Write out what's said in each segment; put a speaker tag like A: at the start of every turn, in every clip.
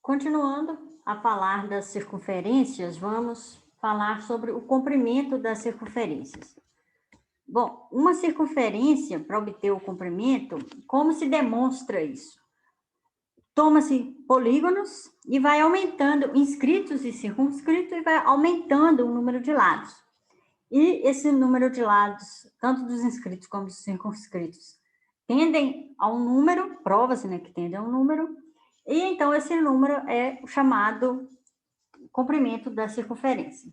A: Continuando a falar das circunferências, vamos falar sobre o comprimento das circunferências. Bom, uma circunferência, para obter o comprimento, como se demonstra isso? Toma-se polígonos e vai aumentando inscritos e circunscritos e vai aumentando o número de lados. E esse número de lados, tanto dos inscritos como dos circunscritos, tendem a um número, prova-se, né, que tendem a um número, e então esse número é o chamado comprimento da circunferência.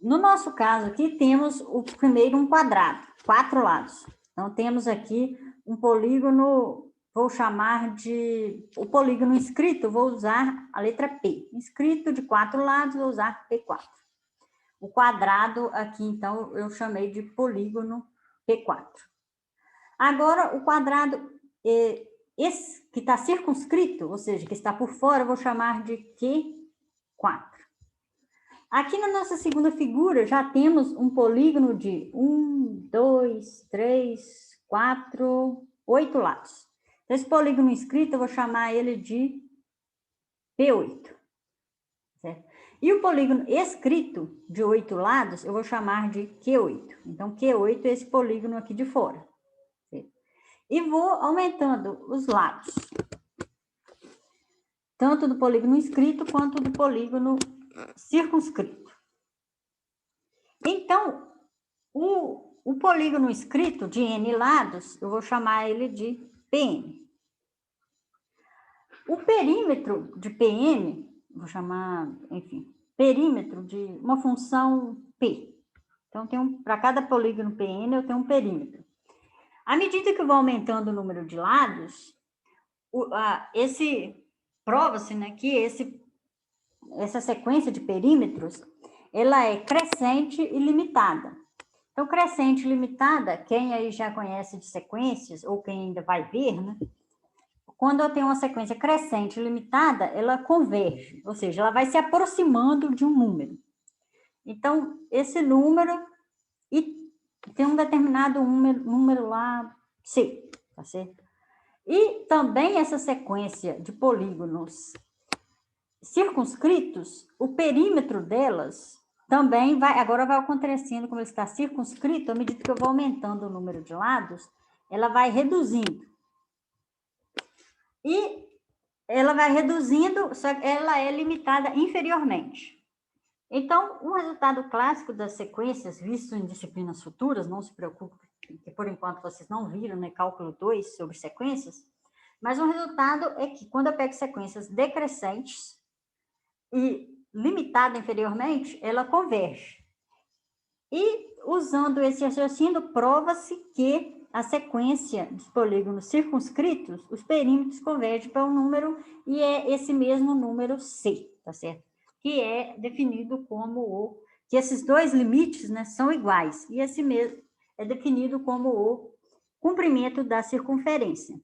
A: No nosso caso aqui, temos o primeiro um quadrado, 4 lados. Então, temos aqui um polígono, vou chamar de... O polígono inscrito, vou usar a letra P. Inscrito de 4 lados, vou usar P4. O quadrado aqui, então, eu chamei de polígono P4. Agora, o quadrado, esse que está circunscrito, ou seja, que está por fora, eu vou chamar de Q4. Aqui na nossa segunda figura, já temos um polígono de 1, 2, 3, 4, 8 lados. Então, esse polígono inscrito, eu vou chamar ele de P8. Certo? E o polígono escrito, de 8 lados, eu vou chamar de Q8. Então, Q8 é esse polígono aqui de fora. Certo? E vou aumentando os lados. Tanto do polígono inscrito, quanto do polígono circunscrito. Então, o polígono inscrito de N lados, eu vou chamar ele de PN. O perímetro de PN, vou chamar, enfim, perímetro de uma função P. Então, para cada polígono PN, eu tenho um perímetro. À medida que eu vou aumentando o número de lados, prova-se, né, que essa sequência de perímetros, ela é crescente e limitada. Então, crescente e limitada, quem aí já conhece de sequências, ou quem ainda vai ver, né? Quando eu tenho uma sequência crescente e limitada, ela converge, ou seja, ela vai se aproximando de um número. Então, esse número, e tem um determinado número lá, C, tá certo? E também essa sequência de polígonos circunscritos, o perímetro delas também agora vai acontecendo, como ele está circunscrito, à medida que eu vou aumentando o número de lados, ela vai reduzindo. E ela vai reduzindo, só que ela é limitada inferiormente. Então, um resultado clássico das sequências, visto em disciplinas futuras, não se preocupe, que por enquanto vocês não viram, né, cálculo 2 sobre sequências, mas um resultado é que quando eu pego sequências decrescentes, e limitada inferiormente, ela converge. E, usando esse raciocínio, prova-se que a sequência dos polígonos circunscritos, os perímetros convergem para um número, e é esse mesmo número C, tá certo? Que é definido como que esses dois limites, né, são iguais, e esse mesmo é definido como o comprimento da circunferência.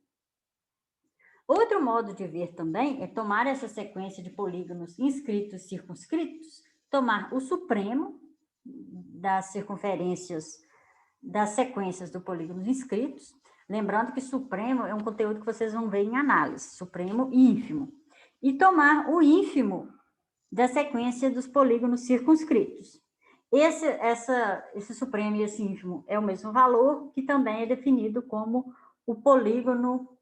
A: Outro modo de ver também é tomar essa sequência de polígonos inscritos e circunscritos, tomar o supremo das circunferências das sequências do polígonos inscritos, lembrando que supremo é um conteúdo que vocês vão ver em análise, supremo e ínfimo, e tomar o ínfimo da sequência dos polígonos circunscritos. Esse supremo e esse ínfimo é o mesmo valor, que também é definido como o polígono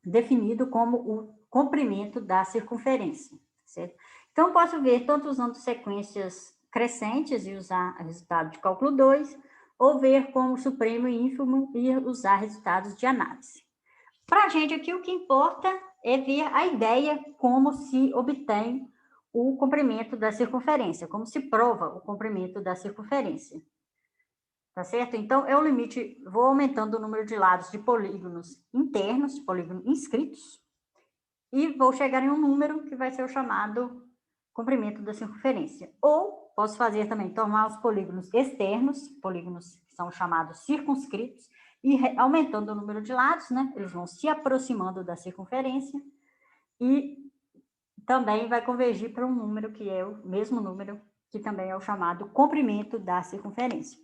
A: definido como o comprimento da circunferência, certo? Então, posso ver tanto usando sequências crescentes e usar resultado de cálculo 2, ou ver como supremo e ínfimo e usar resultados de análise. Para a gente aqui, o que importa é ver a ideia como se obtém o comprimento da circunferência, como se prova o comprimento da circunferência. Tá certo? Então, é o limite, vou aumentando o número de lados de polígonos internos, de polígonos inscritos, e vou chegar em um número que vai ser o chamado comprimento da circunferência. Ou posso fazer também, tomar os polígonos externos, polígonos que são chamados circunscritos, e aumentando o número de lados, né? Eles vão se aproximando da circunferência, e também vai convergir para um número que é o mesmo número, que também é o chamado comprimento da circunferência.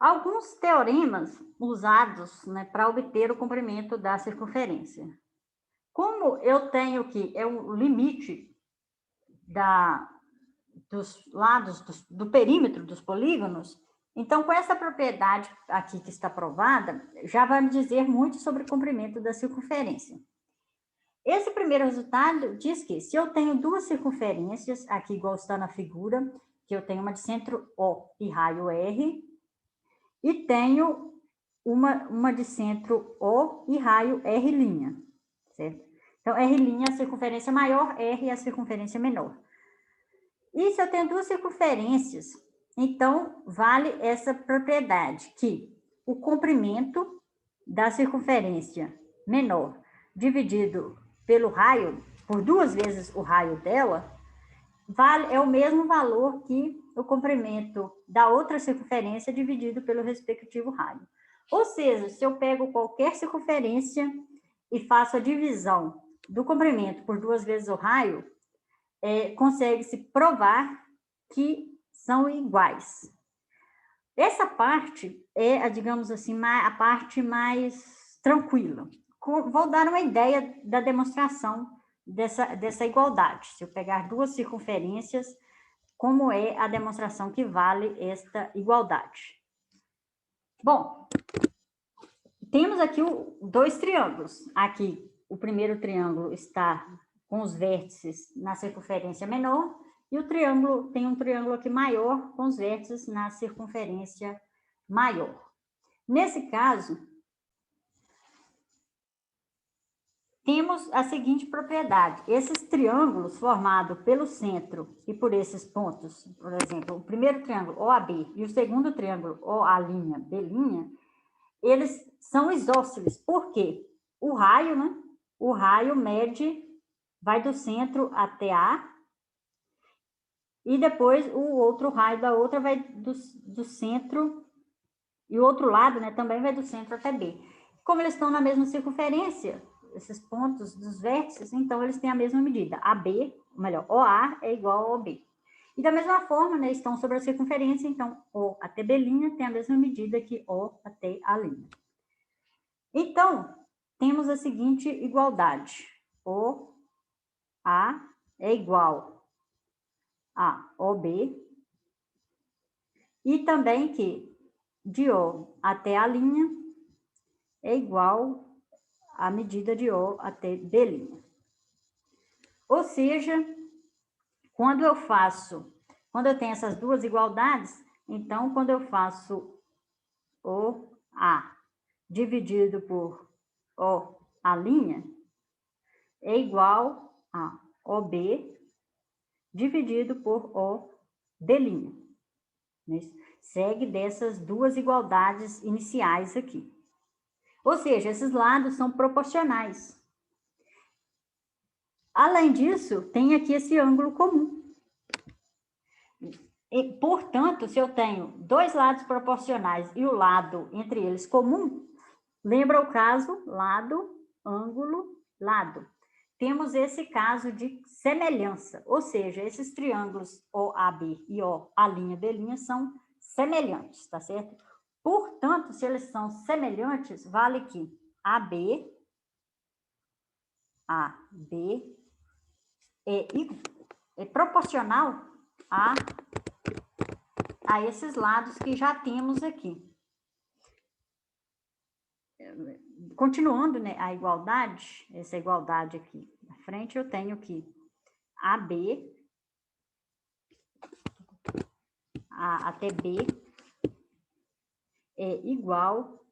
A: Alguns teoremas usados, né, para obter o comprimento da circunferência. Como eu tenho que, é o limite dos lados do perímetro dos polígonos, então, com essa propriedade aqui que está provada, já vai me dizer muito sobre o comprimento da circunferência. Esse primeiro resultado diz que se eu tenho duas circunferências, aqui igual está na figura, que eu tenho uma de centro O e raio R, e tenho uma de centro O e raio R', certo? Então, R' é a circunferência maior, R é a circunferência menor. E se eu tenho duas circunferências, então vale essa propriedade, que o comprimento da circunferência menor dividido pelo raio, por duas vezes o raio dela, é o mesmo valor que o comprimento da outra circunferência dividido pelo respectivo raio. Ou seja, se eu pego qualquer circunferência e faço a divisão do comprimento por duas vezes o raio, consegue-se provar que são iguais. Essa parte é, digamos assim, a parte mais tranquila. Vou dar uma ideia da demonstração dessa igualdade. Se eu pegar duas circunferências, como é a demonstração que vale esta igualdade? Bom, temos aqui dois triângulos. Aqui, o primeiro triângulo está com os vértices na circunferência menor, e o triângulo, tem um triângulo aqui maior, com os vértices na circunferência maior. Nesse caso, temos a seguinte propriedade: esses triângulos formados pelo centro e por esses pontos, por exemplo, o primeiro triângulo OAB e o segundo triângulo OA'B', eles são isósceles. Por quê? O raio, né? O raio mede, vai do centro até A, e depois o outro raio da outra vai do centro, e o outro lado, né, também vai do centro até B. Como eles estão na mesma circunferência, esses pontos dos vértices, então eles têm a mesma medida. AB, melhor, OA é igual a OB. E da mesma forma, né, estão sobre a circunferência, então O até B' tem a mesma medida que O até A'. Então, temos a seguinte igualdade: OA é igual a OB, e também que de O até A' é igual à medida de O até B'. Ou seja, quando eu tenho essas duas igualdades, então, quando eu faço OA dividido por OA' é igual a OB dividido por OB'. Segue dessas duas igualdades iniciais aqui. Ou seja, esses lados são proporcionais. Além disso, tem aqui esse ângulo comum. E, portanto, se eu tenho dois lados proporcionais e o lado entre eles comum, lembra o caso lado, ângulo, lado. Temos esse caso de semelhança, ou seja, esses triângulos OAB e OA'B' são semelhantes, tá certo? Portanto, se eles são semelhantes, vale que AB é proporcional a esses lados que já temos aqui. Continuando, né, a igualdade, essa igualdade aqui na frente, eu tenho que AB até B é igual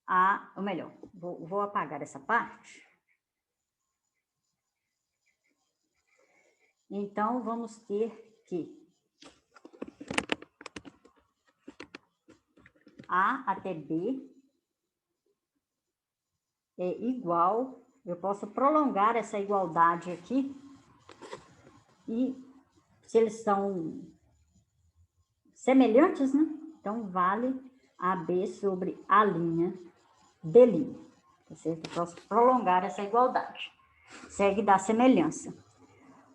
A: a, ou melhor, vou apagar essa parte. Então, vamos ter que A até B é igual, eu posso prolongar essa igualdade aqui, e se eles são semelhantes, né? Então, vale AB sobre A'B', tá certo? Eu posso prolongar essa igualdade. Segue da semelhança.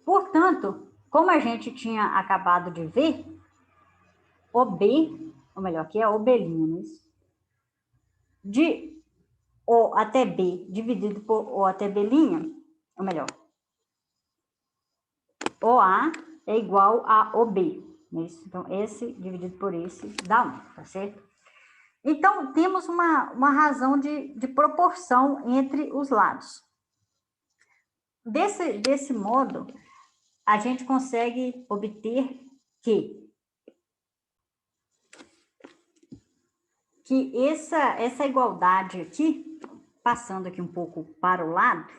A: Portanto, como a gente tinha acabado de ver, OB, ou melhor, aqui é OB', né? O até B dividido por O até B', ou melhor, OA é igual a OB. Isso? Então, esse dividido por esse dá 1, tá certo? Então, temos uma razão de proporção entre os lados. Desse modo, a gente consegue obter que essa igualdade aqui, passando aqui um pouco para o lado,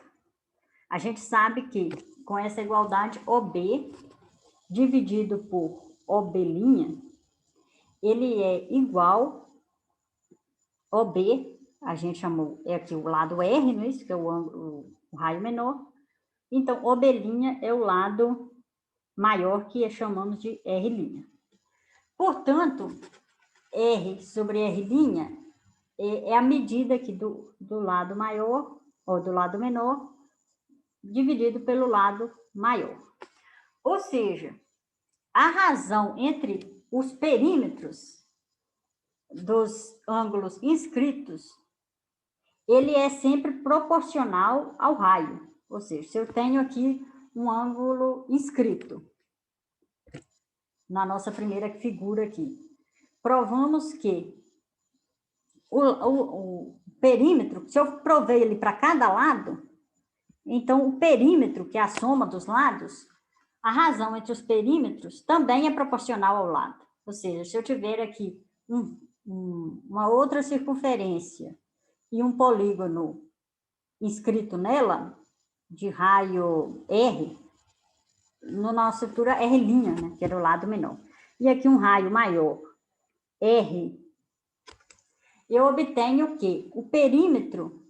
A: a gente sabe que com essa igualdade, OB dividido por OB', ele é igual OB, a gente chamou, é aqui o lado R, não é isso? Que é o raio menor. Então, OB' é o lado maior, que chamamos de R'. Portanto, R sobre R' é a medida aqui do lado maior, ou do lado menor, dividido pelo lado maior. Ou seja, a razão entre os perímetros dos ângulos inscritos, ele é sempre proporcional ao raio. Ou seja, se eu tenho aqui um ângulo inscrito, na nossa primeira figura aqui, provamos que o perímetro, se eu provei ele para cada lado, então o perímetro, que é a soma dos lados, a razão entre os perímetros também é proporcional ao lado. Ou seja, se eu tiver aqui uma outra circunferência e um polígono inscrito nela, de raio R, na nossa altura R', né, que era o lado menor. E aqui um raio maior, R, eu obtenho o quê? O perímetro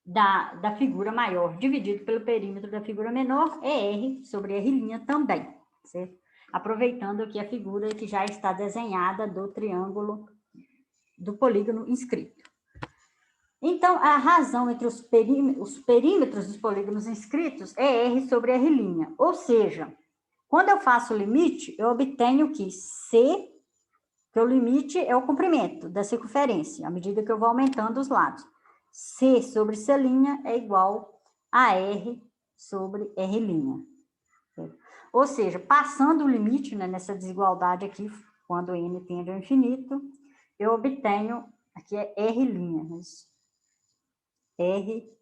A: da figura maior dividido pelo perímetro da figura menor é R sobre R' também, certo? Aproveitando aqui a figura que já está desenhada do triângulo do polígono inscrito. Então, a razão entre os perímetros dos polígonos inscritos é R sobre R'. Ou seja, quando eu faço o limite, eu obtenho que C, que o limite é o comprimento da circunferência, à medida que eu vou aumentando os lados. C sobre C' é igual a R sobre R'. Ou seja, passando o limite, né, nessa desigualdade aqui, quando n tende ao infinito, eu obtenho, aqui é R', R'.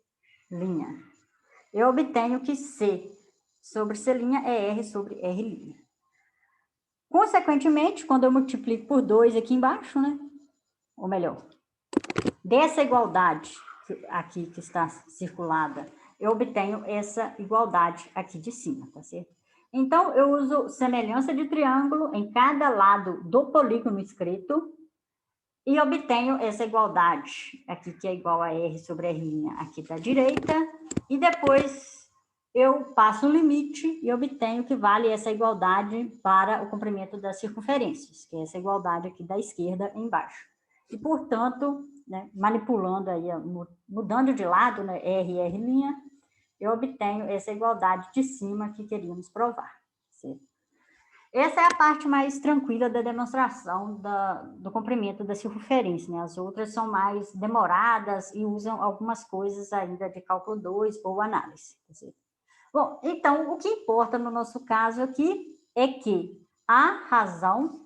A: Eu obtenho que C sobre C' é R sobre R'. Consequentemente, quando eu multiplico por 2 aqui embaixo, né, ou melhor, dessa igualdade aqui que está circulada, eu obtenho essa igualdade aqui de cima, tá certo? Então, eu uso semelhança de triângulo em cada lado do polígono inscrito e obtenho essa igualdade aqui, que é igual a R sobre R' aqui da direita, e depois eu passo o limite e obtenho que vale essa igualdade para o comprimento das circunferências, que é essa igualdade aqui da esquerda embaixo. E, portanto, né, manipulando aí, mudando de lado, né, R e R', eu obtenho essa igualdade de cima que queríamos provar, certo? Essa é a parte mais tranquila da demonstração do comprimento da circunferência, né? As outras são mais demoradas e usam algumas coisas ainda de cálculo 2 ou análise, certo? Bom, então, o que importa no nosso caso aqui é que a razão,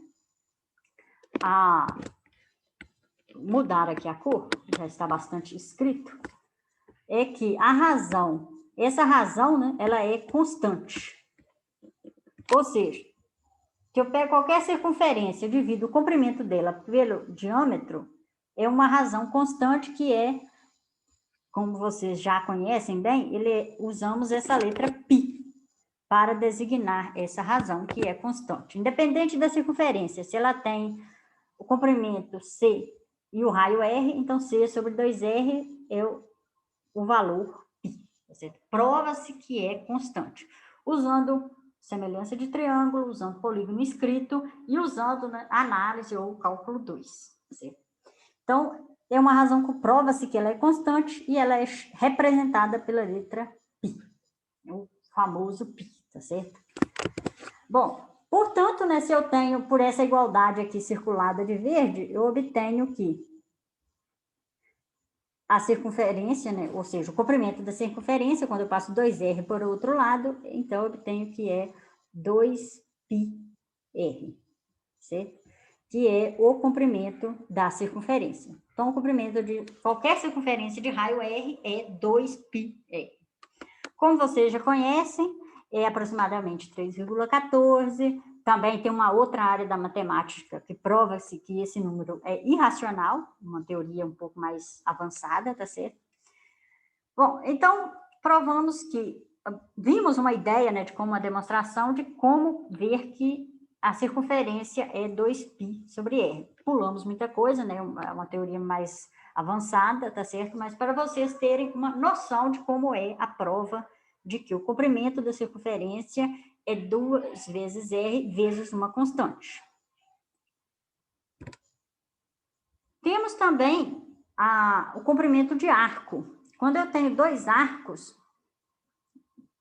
A: mudar aqui a cor, já está bastante escrito, é que a razão, essa razão, né, ela é constante. Ou seja, se eu pego qualquer circunferência e divido o comprimento dela pelo diâmetro, é uma razão constante que é, como vocês já conhecem bem, usamos essa letra π para designar essa razão que é constante. Independente da circunferência, se ela tem o comprimento C e o raio R, então C sobre 2R é o valor π. Prova-se que é constante, usando semelhança de triângulo, usando polígono inscrito e usando, né, análise ou cálculo 2. Certo? Então, é uma razão que prova-se que ela é constante e ela é representada pela letra π, o famoso π, tá certo? Bom, portanto, né, se eu tenho, por essa igualdade aqui circulada de verde, eu obtenho que a circunferência, né? Ou seja, o comprimento da circunferência, quando eu passo 2r por outro lado, então eu obtenho que é 2πr, certo? Que é o comprimento da circunferência. Então, o comprimento de qualquer circunferência de raio r é 2πr. Como vocês já conhecem, é aproximadamente 3,14. Também tem uma outra área da matemática que prova-se que esse número é irracional, uma teoria um pouco mais avançada, tá certo? Bom, então, vimos uma ideia, né, de como uma demonstração de como ver que a circunferência é 2π sobre r. Pulamos muita coisa, né, uma teoria mais avançada, tá certo? Mas para vocês terem uma noção de como é a prova de que o comprimento da circunferência é 2 vezes r vezes uma constante. Temos também o comprimento de arco. Quando eu tenho dois arcos,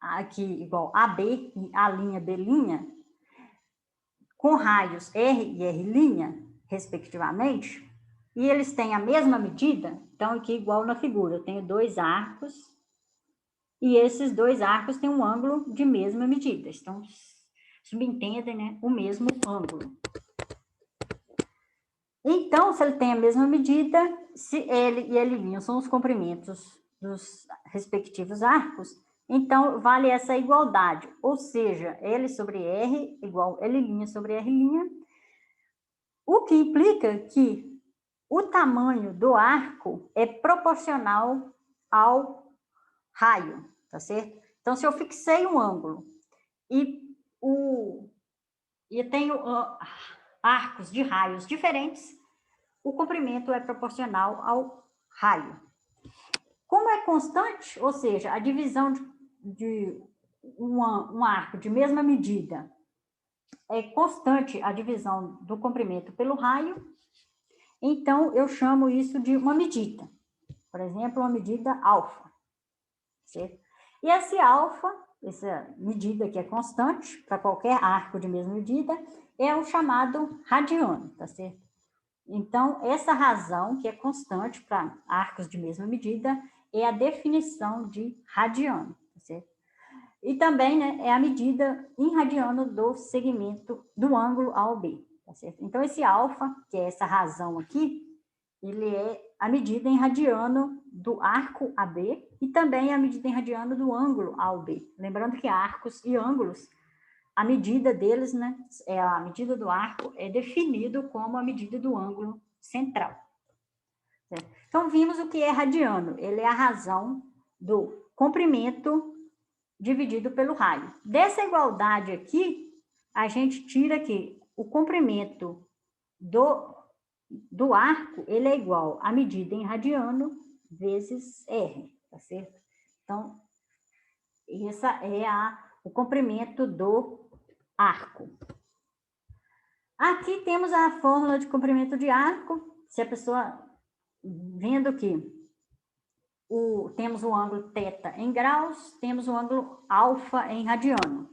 A: aqui igual AB e A', B', com raios R e R', respectivamente, e eles têm a mesma medida, então aqui igual na figura, eu tenho dois arcos, e esses dois arcos têm um ângulo de mesma medida, então subentendem, né, o mesmo ângulo. Então, se ele tem a mesma medida, se L e L' são os comprimentos dos respectivos arcos, então vale essa igualdade, ou seja, L sobre R igual L' sobre R', o que implica que o tamanho do arco é proporcional ao raio, tá certo? Então, se eu fixei um ângulo e eu tenho arcos de raios diferentes, o comprimento é proporcional ao raio. Como é constante, ou seja, a divisão de um arco de mesma medida é constante a divisão do comprimento pelo raio, então eu chamo isso de uma medida. Por exemplo, uma medida alfa, certo? E esse alfa, essa medida que é constante para qualquer arco de mesma medida, é o chamado radiano, tá certo? Então, essa razão, que é constante para arcos de mesma medida, é a definição de radiano, tá certo? E também, né, é a medida em radiano do segmento do ângulo AOB, tá certo? Então, esse alfa, que é essa razão aqui, ele é a medida em radiano do arco AB e também a medida em radiano do ângulo AOB. Lembrando que arcos e ângulos, a medida deles, né, a medida do arco é definido como a medida do ângulo central. Certo? Então, vimos o que é radiano. Ele é a razão do comprimento dividido pelo raio. Dessa igualdade aqui, a gente tira que o comprimento do arco, ele é igual à medida em radiano vezes R, tá certo? Então, esse é o comprimento do arco. Aqui temos a fórmula de comprimento de arco. Se a pessoa, vendo que temos o ângulo θ em graus, temos o ângulo alfa em radiano.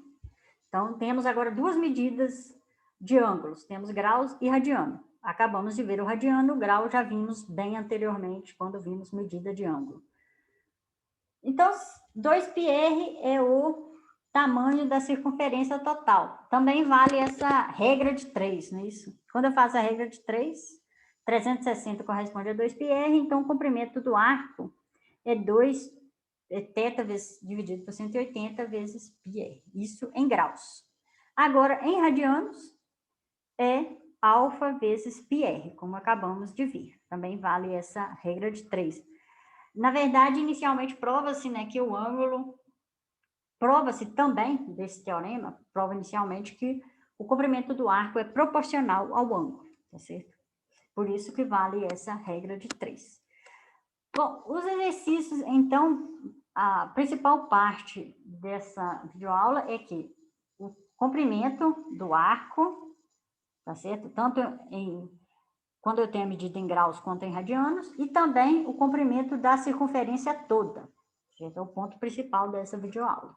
A: Então, temos agora duas medidas de ângulos, temos graus e radiano. Acabamos de ver o radiano, o grau já vimos bem anteriormente, quando vimos medida de ângulo. Então, 2πr é o tamanho da circunferência total. Também vale essa regra de 3, não é isso? Quando eu faço a regra de 3, 360 corresponde a 2πr, então o comprimento do arco é θ dividido por 180 vezes πr. Isso em graus. Agora, em radianos, é alfa vezes πr, como acabamos de ver. Também vale essa regra de 3. Na verdade, inicialmente prova-se, né, que o ângulo... Prova-se também, desse teorema, prova inicialmente que o comprimento do arco é proporcional ao ângulo, tá certo? Por isso que vale essa regra de 3. Bom, os exercícios, então, a principal parte dessa videoaula é que o comprimento do arco, tá certo? Tanto quando eu tenho a medida em graus quanto em radianos, e também o comprimento da circunferência toda, certo? É o ponto principal dessa videoaula.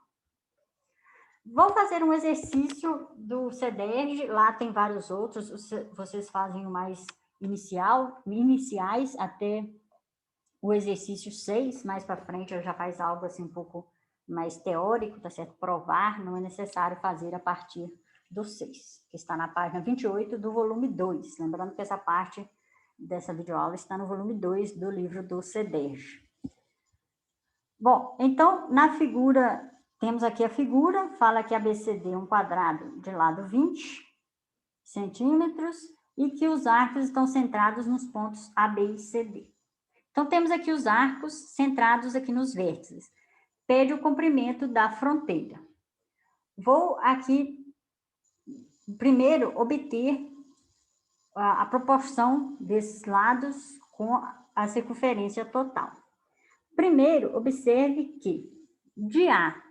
A: Vou fazer um exercício do CDR, lá tem vários outros, vocês fazem o mais iniciais até o exercício 6, mais para frente eu já faz algo assim um pouco mais teórico, tá certo? Provar, não é necessário fazer a partir do 6, que está na página 28 do volume 2. Lembrando que essa parte dessa videoaula está no volume 2 do livro do CEDERJ. Bom, então, na figura, temos aqui a figura, fala que ABCD é um quadrado de lado 20 centímetros e que os arcos estão centrados nos pontos A, B e CD. Então, temos aqui os arcos centrados aqui nos vértices. Pede o comprimento da fronteira. Vou aqui, primeiro, obter a proporção desses lados com a circunferência total. Primeiro, observe que de A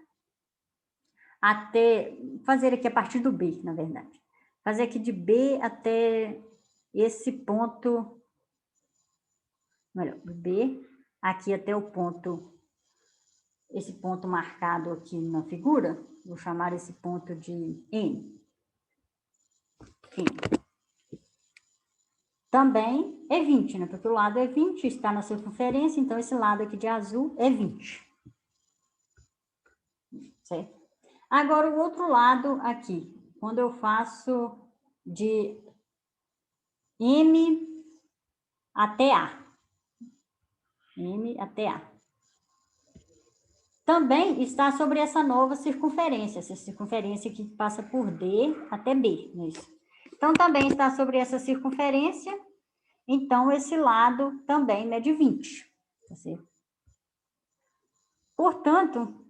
A: até, fazer aqui a partir do B, na verdade, fazer aqui de B até esse ponto, melhor, B, aqui até o ponto, esse ponto marcado aqui na figura, vou chamar esse ponto de N. Também é 20, né? Porque o lado é 20, está na circunferência, então esse lado aqui de azul é 20. Certo? Agora, o outro lado aqui, quando eu faço de M até A. M até A. Também está sobre essa nova circunferência, essa circunferência que passa por D até B, não é isso? Então, também está sobre essa circunferência, então esse lado também mede 20, tá certo? Portanto,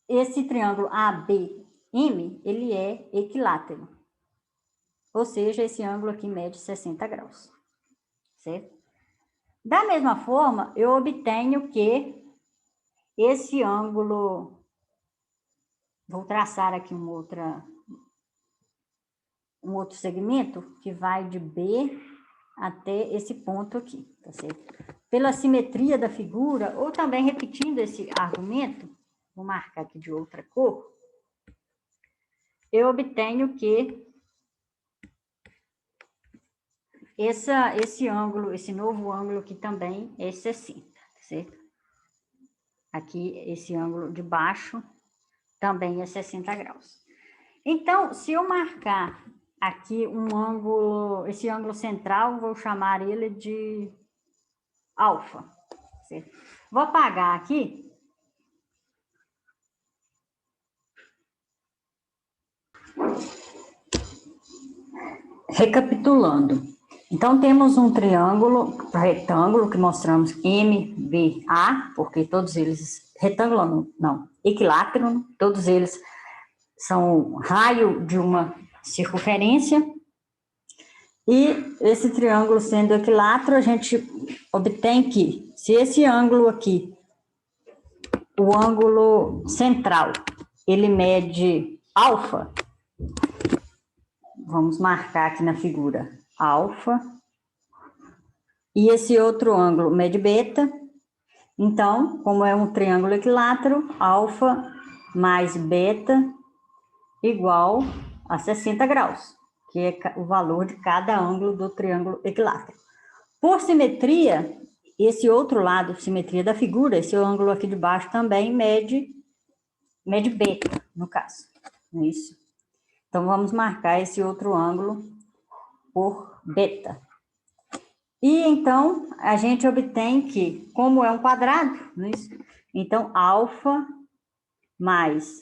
A: esse triângulo ABM, ele é equilátero. Ou seja, esse ângulo aqui mede 60 graus. Certo? Da mesma forma, eu obtenho que esse ângulo... Vou traçar aqui um outro segmento que vai de B até esse ponto aqui, tá certo? Pela simetria da figura, ou também repetindo esse argumento, vou marcar aqui de outra cor, eu obtenho que esse ângulo, esse novo ângulo aqui também é 60, certo? Aqui, esse ângulo de baixo também é 60 graus. Então, se eu marcar aqui um ângulo, esse ângulo central, vou chamar ele de alfa, certo? Vou apagar aqui. Recapitulando. Então, temos um triângulo retângulo que mostramos MBA, porque todos eles, retângulo não, equilátero, todos eles são raio de uma circunferência. E esse triângulo sendo equilátero, a gente obtém que, se esse ângulo aqui, o ângulo central, ele mede alfa, vamos marcar aqui na figura alfa, e esse outro ângulo mede beta. Então, como é um triângulo equilátero, alfa mais beta igual a 60 graus, que é o valor de cada ângulo do triângulo equilátero. Por simetria, esse outro lado, simetria da figura, esse ângulo aqui de baixo também mede beta, no caso. Não é isso? Então, vamos marcar esse outro ângulo por beta. E, então, a gente obtém que, como é um quadrado, não é isso? Então, alfa mais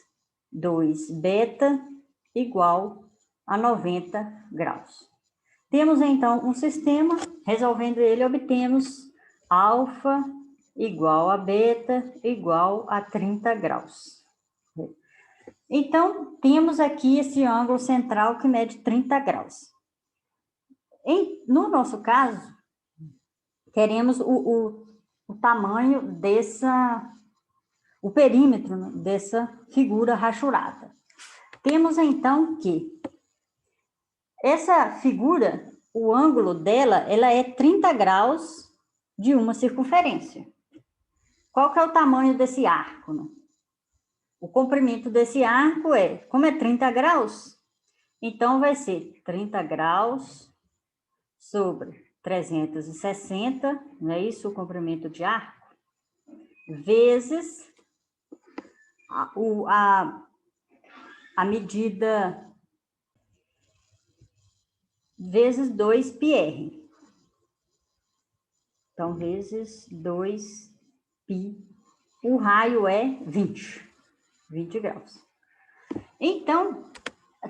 A: 2 beta igual a 90 graus. Temos, então, um sistema, resolvendo ele, obtemos alfa igual a beta igual a 30 graus. Então, temos aqui esse ângulo central que mede 30 graus. No nosso caso, queremos o tamanho o perímetro dessa figura rachurada. Temos, então, que essa figura, o ângulo dela, ela é 30 graus de uma circunferência. Qual que é o tamanho desse arco, né? O comprimento desse arco como é 30 graus, então vai ser 30 graus sobre 360, não é isso? O comprimento de arco, vezes a medida, vezes 2πr. Então, vezes 2π. O raio é 20 graus. Então,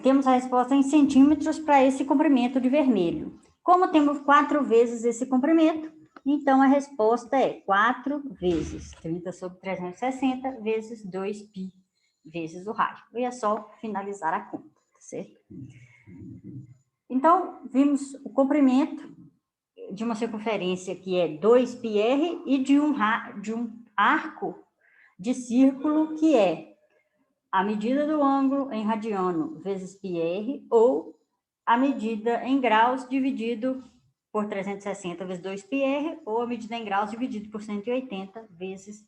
A: temos a resposta em centímetros para esse comprimento de vermelho. Como temos 4 vezes esse comprimento, então a resposta é 4 vezes 30 sobre 360 vezes 2π vezes o raio. E é só finalizar a conta, tá certo? Então, vimos o comprimento de uma circunferência que é 2πr e de um arco de círculo que é a medida do ângulo em radiano vezes πr, ou a medida em graus dividido por 360 vezes 2πr, ou a medida em graus dividido por 180 vezes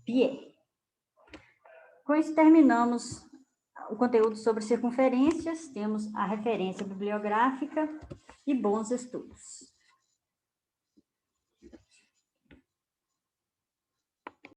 A: πr. Com isso, terminamos o conteúdo sobre circunferências, temos a referência bibliográfica e bons estudos.